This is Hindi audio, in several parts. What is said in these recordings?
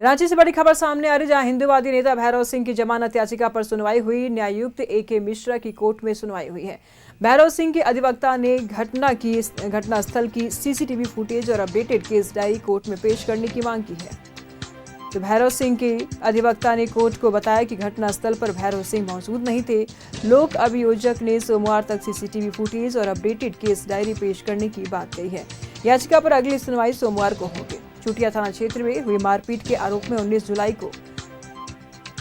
रांची से बड़ी खबर सामने आ रही, जहां हिंदूवादी नेता भैरव सिंह की जमानत याचिका पर सुनवाई हुई। न्यायायुक्त AK मिश्रा की कोर्ट में सुनवाई हुई है। भैरव सिंह के अधिवक्ता ने घटनास्थल की CCTV फुटेज और अपडेटेड केस डायरी कोर्ट में पेश करने की मांग की है। तो भैरव सिंह के अधिवक्ता ने कोर्ट को बताया कि घटनास्थल पर भैरव सिंह मौजूद नहीं थे। लोक अभियोजक ने सोमवार तक CCTV फुटेज और अपडेटेड केस डायरी पेश करने की बात कही है। याचिका पर अगली सुनवाई सोमवार को होगी। चुटिया थाना क्षेत्र में हुई मारपीट के आरोप में 19 जुलाई को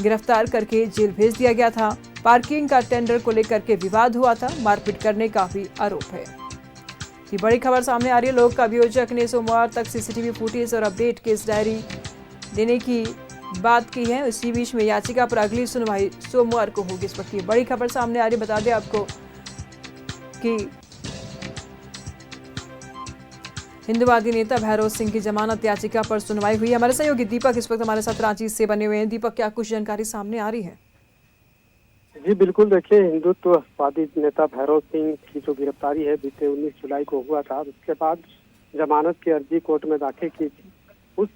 गिरफ्तार करके जेल भेज दिया गया था। पार्किंग का टेंडर को लेकर के विवाद हुआ था। मारपीट करने का भी आरोप है। ये बड़ी खबर सामने आ रही है। लोक अभियोजक ने सोमवार तक CCTV फुटेज और अपडेट केस डायरी देने की बात की है। इसी बीच में याचिका पर अगली सुनवाई सोमवार को होगी। इस वक्त की बड़ी खबर सामने आ रही है। बता दें आपको कि हिंदूवादी नेता भैरव सिंह की जमानत याचिका पर सुनवाई हुई। हमारे सहयोगी दीपक इस वक्त हमारे साथ रांची से बने हुए हैं। दीपक, क्या कुछ जानकारी सामने आ रही है? जी बिल्कुल, देखिए, हिंदुत्ववादी नेता भैरव सिंह की जो गिरफ्तारी है बीते 19 जुलाई को हुआ था। उसके बाद जमानत की अर्जी कोर्ट में दाखिल की थी। उस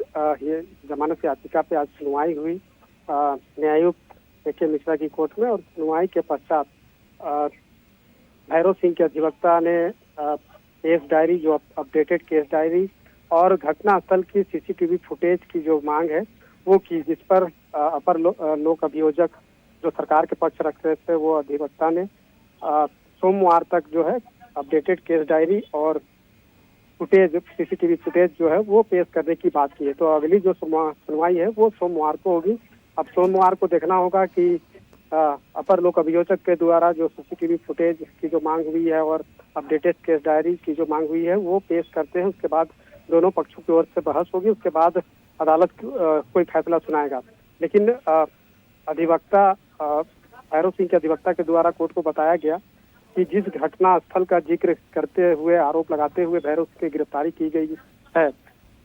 ये जमानत याचिका पे आज सुनवाई हुई न्यायायुक्त AK मिश्रा की कोर्ट में। और सुनवाई के पश्चात भैरव सिंह के अधिवक्ता ने केस डायरी, जो अपडेटेड केस डायरी और घटनास्थल की CCTV फुटेज की जो मांग है वो की, जिस पर अपर लोक अभियोजक जो सरकार के पक्ष रख रहे थे वो अधिवक्ता ने सोमवार तक जो है अपडेटेड केस डायरी और फुटेज, CCTV फुटेज जो है वो पेश करने की बात की है। तो अगली जो सुनवाई है वो सोमवार को होगी। अब सोमवार को देखना होगा कि अपर लोक अभियोजक के द्वारा जो CCTV फुटेज की जो मांग हुई है और अपडेटेड केस डायरी की जो मांग हुई है वो पेश करते हैं। उसके बाद दोनों पक्षों की ओर से बहस होगी। उसके बाद अदालत कोई फैसला सुनाएगा। लेकिन अधिवक्ता भैरव सिंह के अधिवक्ता के द्वारा कोर्ट को बताया गया कि जिस घटना स्थल का जिक्र करते हुए, आरोप लगाते हुए भैरव सिंह की गिरफ्तारी की गई है,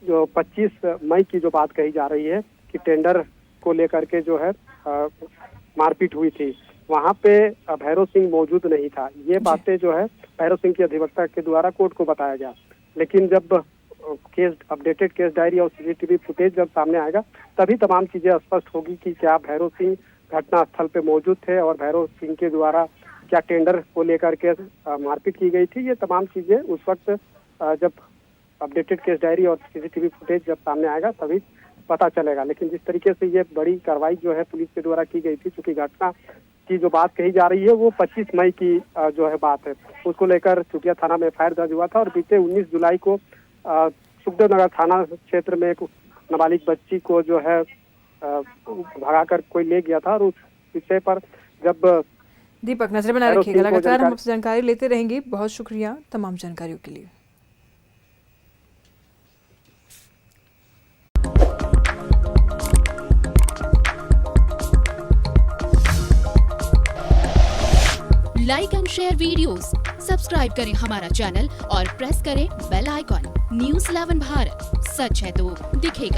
जो 25 मई की जो बात कही जा रही है कि टेंडर को लेकर के जो है मारपीट हुई थी, वहां पे भैरव सिंह मौजूद नहीं था। ये बातें जो है भैरव सिंह के अधिवक्ता के द्वारा कोर्ट को बताया गया। लेकिन जब केस अपडेटेड केस डायरी और CCTV फुटेज जब सामने आएगा तभी तमाम चीजें स्पष्ट होगी कि क्या भैरव सिंह घटना स्थल पे मौजूद थे और भैरव सिंह के द्वारा क्या टेंडर को लेकर के मारपीट की गई थी। ये तमाम चीजें उस वक्त जब अपडेटेड केस डायरी और CCTV फुटेज जब सामने आएगा तभी पता चलेगा। लेकिन जिस तरीके से ये बड़ी कार्रवाई जो है पुलिस के द्वारा की गई थी, चूंकि घटना की जो बात कही जा रही है वो 25 मई की जो है बात है, उसको लेकर चुटिया थाना में FIR दर्ज हुआ था। और बीते 19 जुलाई को सुखदेव नगर थाना क्षेत्र में एक नाबालिग बच्ची को जो है भगाकर कोई ले गया था। और उस विषय पर जब दीपक, नजर बनाए रखिएगा, लगातार हम आपसे जानकारी लेते रहेंगे। बहुत शुक्रिया तमाम जानकारियों के लिए। Like and share videos, subscribe करें हमारा चैनल और प्रेस करें बेल आइकॉन। News 11 भारत, सच है तो दिखेगा।